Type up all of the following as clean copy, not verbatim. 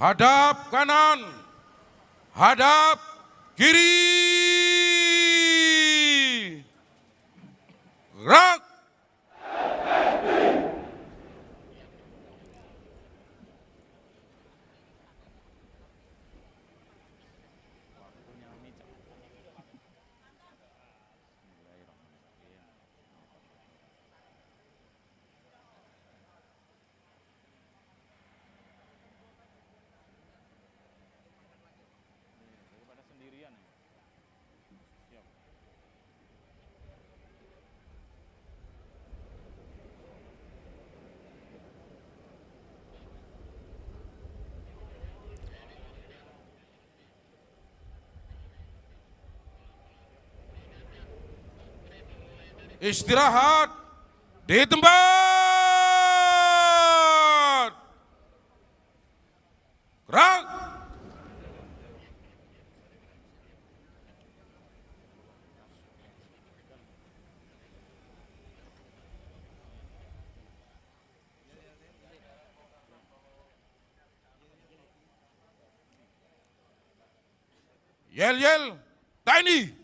Hadap kanan, hadap kiri. Gerak. Istirahat di tempat. Gerak. Yel-yel TNI.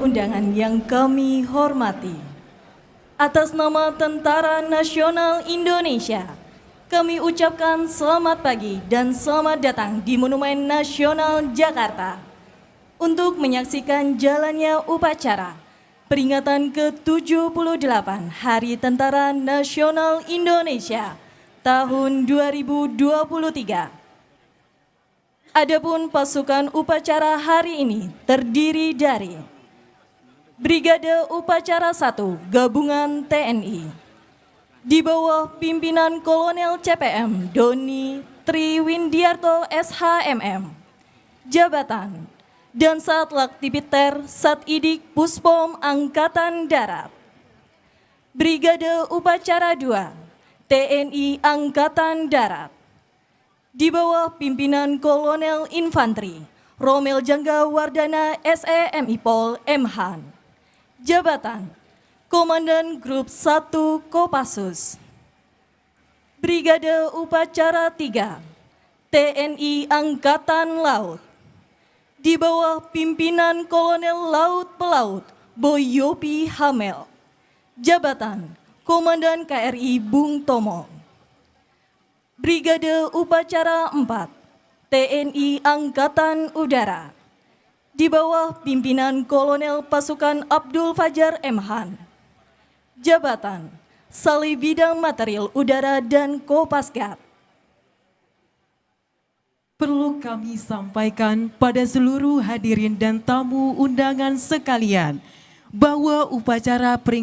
undangan yang kami hormati, atas nama Tentara Nasional Indonesia, kami ucapkan selamat pagi dan selamat datang di Monumen Nasional Jakarta untuk menyaksikan jalannya upacara peringatan ke-78 Hari Tentara Nasional Indonesia tahun 2023. Adapun pasukan upacara hari ini terdiri dari Brigade Upacara 1 Gabungan TNI di bawah pimpinan Kolonel CPM Doni Triwindiarto SHMM, jabatan dan Sat Laktipiter Satidik Puspom Angkatan Darat. Brigade Upacara 2 TNI Angkatan Darat di bawah pimpinan Kolonel Infanteri Romel Jangga Wardana SEMI Pol M.Han, jabatan Komandan Grup 1 Kopassus. Brigade Upacara 3 TNI Angkatan Laut di bawah pimpinan Kolonel Laut Pelaut Boyopi Hamel, jabatan Komandan KRI Bung Tomo. Brigade Upacara 4 TNI Angkatan Udara di bawah pimpinan Kolonel Pasukan Abdul Fajar M.Han, jabatan Sali Bidang Material Udara dan Kopasgat. Perlu kami sampaikan pada seluruh hadirin dan tamu undangan sekalian bahwa upacara peringatan